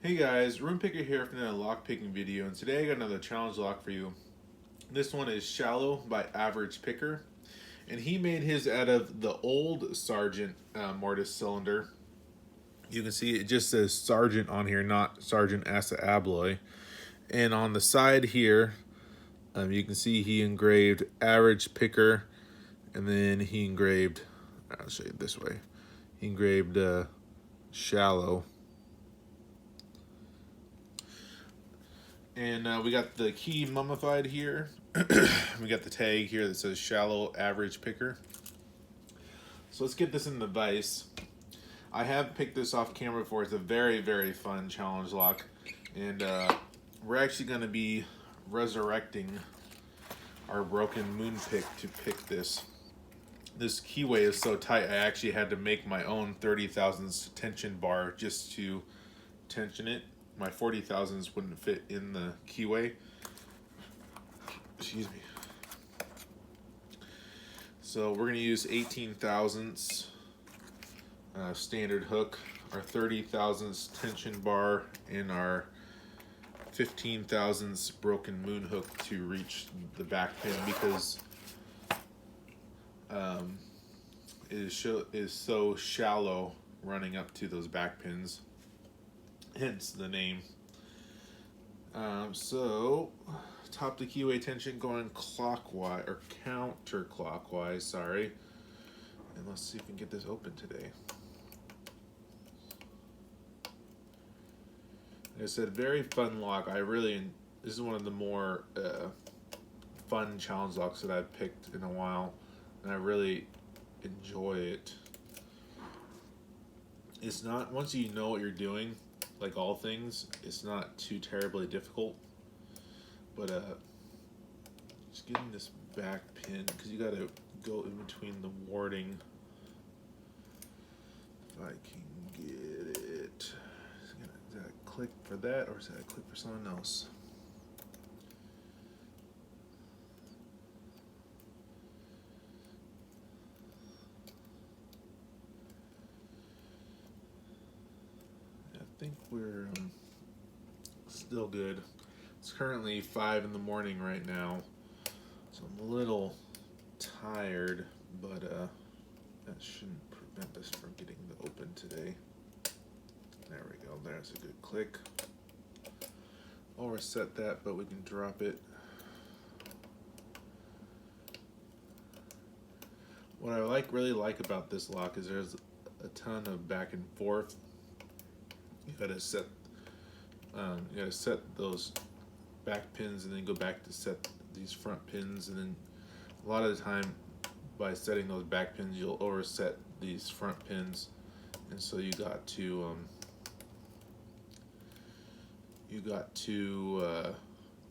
Hey guys, RoonPicker here for another lock picking video, and today I got another challenge lock for you. This one is Shallow by Average Picker, and he made his out of the old Sargent mortise cylinder. You can see it just says Sargent on here, not Sargent Assa Abloy. And on the side here, you can see he engraved Average Picker, and then he engraved, I'll show you this way, he engraved Shallow. And we got the key mummified here. We got the tag here that says Shallow Average Picker. So let's get this in the vise. I have picked this off camera before. It's a very, very fun challenge lock. And we're actually going to be resurrecting our broken moon pick to pick this. This keyway is so tight, I actually had to make my own 30 thousandths tension bar just to tension it. My 40 thousandths wouldn't fit in the keyway. Excuse me. So we're going to use 18 thousandths standard hook, our 30 thousandths tension bar, and our 15 thousandths broken moon hook to reach the back pin, because it is so shallow running up to those back pins. Hence the name. So top the keyway tension going clockwise or counterclockwise, sorry. And let's see if we can get this open today. Like I said, very fun lock. This is one of the more fun challenge locks that I've picked in a while, and I really enjoy it. It's not, once you know what you're doing, like all things, it's not too terribly difficult, but just getting this back pin, because you got to go in between the warding. If I can get it, is that a click for that, or is that a click for someone else? I think we're still good. It's currently 5 in the morning right now, so I'm a little tired, but that shouldn't prevent us from getting the open today. There we go, there's a good click. I'll reset that, but we can drop it. What I really like about this lock is there's a ton of back and forth. You gotta set those back pins and then go back to set these front pins, and then a lot of the time by setting those back pins you'll overset these front pins, and so you got to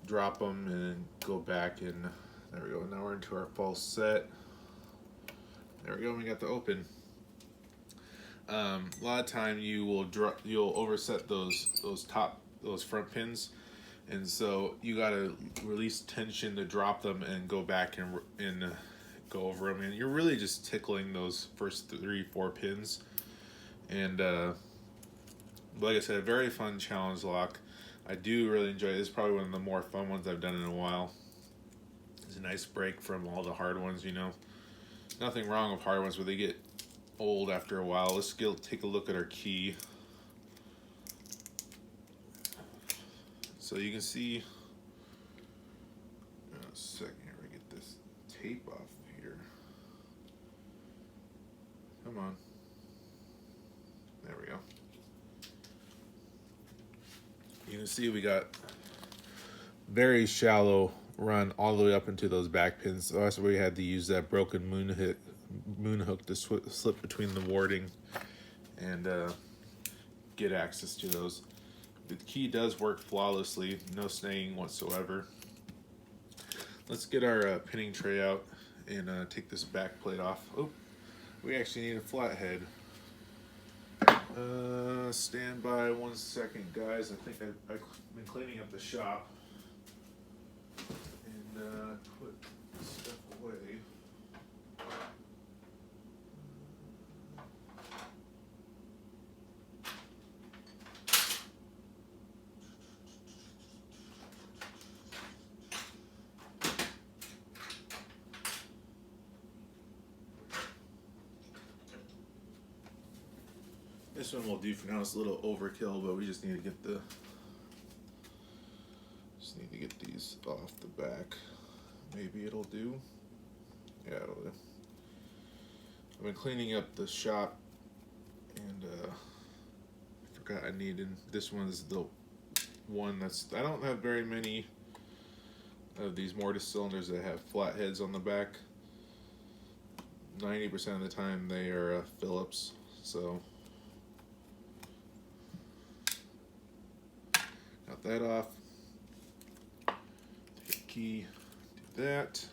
drop them and then go back, and there we go. Now we're into our false set. There we go, we got the open. A lot of time you'll overset those front pins, and so you gotta release tension to drop them and go back and go over them, and you're really just tickling those first 3-4 pins. And like I said, a very fun challenge lock. I do really enjoy it. This is probably one of the more fun ones I've done in a while. It's a nice break from all the hard ones, you know. Nothing wrong with hard ones, but they get old after a while. Let's take a look at our key. So you can see, in a second here, we get this tape off here. Come on. There we go. You can see we got very shallow run all the way up into those back pins. So that's why we had to use that broken moon hook to slip between the warding and get access to those. The key does work flawlessly, no snagging whatsoever. Let's get our pinning tray out and take this back plate off. Oh, we actually need a flathead. Stand by 1 second, guys. I think I've been cleaning up the shop and put stuff away. This one will do for now. It's a little overkill, but we just need to get these off the back. Maybe it'll do. Yeah, it'll do. I've been cleaning up the shop, and I forgot I needed. This one's the one that's. I don't have very many of these mortise cylinders that have flat heads on the back. 90% of the time they are Phillips, so got that off. Take a key, do that.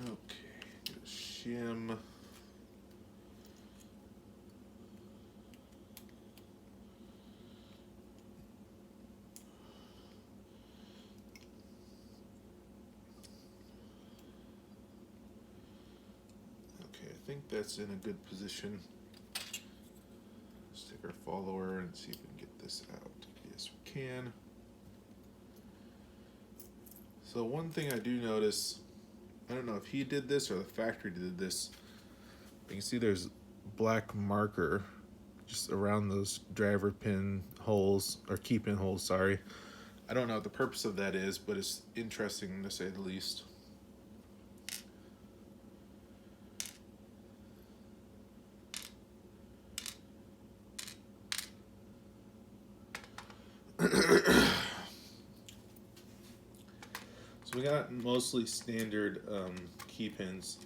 Okay, do a shim. I think that's in a good position. Let's take our follower and see if we can get this out. Yes, we can. So one thing I do notice, I don't know if he did this or the factory did this, but you can see there's black marker just around those driver pin holes, or key pin holes, sorry. I don't know what the purpose of that is, but it's interesting to say the least. So we got mostly standard key pins.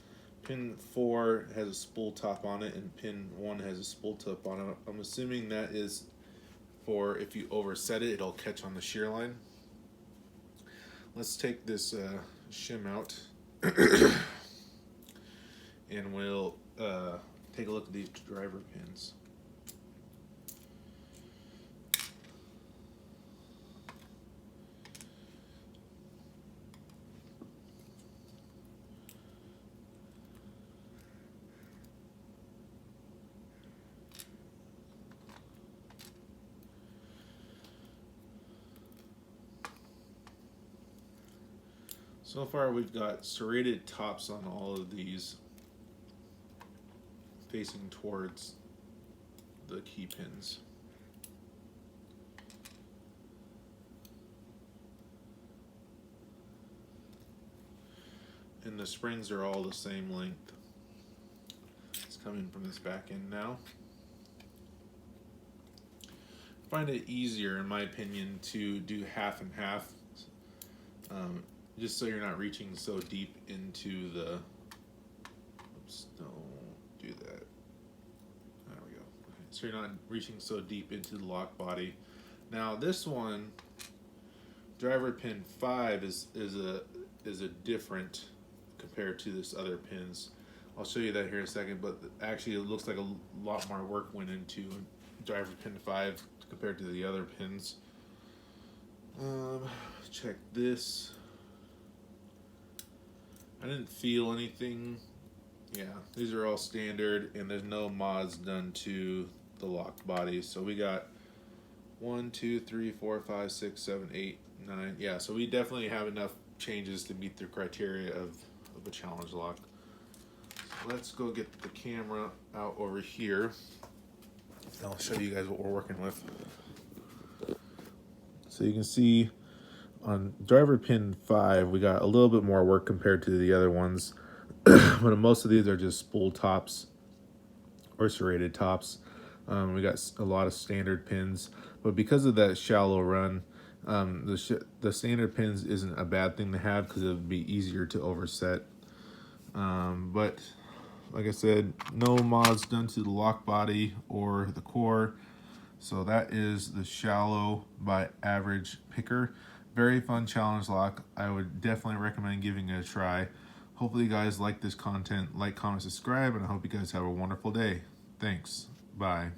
Pin 4 has a spool top on it, and pin 1 has a spool tip on it. I'm assuming that is for if you overset it, it'll catch on the shear line. Let's take this shim out, and we'll take a look at these driver pins. So far we've got serrated tops on all of these facing towards the key pins. And the springs are all the same length. It's coming from this back end now. I find it easier, in my opinion, to do half and half. Just so you're not reaching so deep into the, oops, don't do that. There we go. Okay. So you're not reaching so deep into the lock body. Now this one, driver pin 5 is a different compared to this other pins. I'll show you that here in a second, but actually it looks like a lot more work went into driver pin 5 compared to the other pins. Check this. I didn't feel anything. Yeah, these are all standard, and there's no mods done to the lock body. So we got 1, 2, 3, 4, 5, 6, 7, 8, 9. Yeah, so we definitely have enough changes to meet the criteria of a challenge lock. So let's go get the camera out over here. I'll show you guys what we're working with. So you can see on driver pin 5, we got a little bit more work compared to the other ones. But most of these are just spool tops or serrated tops. We got a lot of standard pins, but because of that shallow run, the standard pins isn't a bad thing to have because it would be easier to overset. But like I said, no mods done to the lock body or the core. So that is the Shallow by Average Picker. Very fun challenge lock. I would definitely recommend giving it a try. Hopefully you guys like this content. Like, comment, subscribe, and I hope you guys have a wonderful day. Thanks. Bye.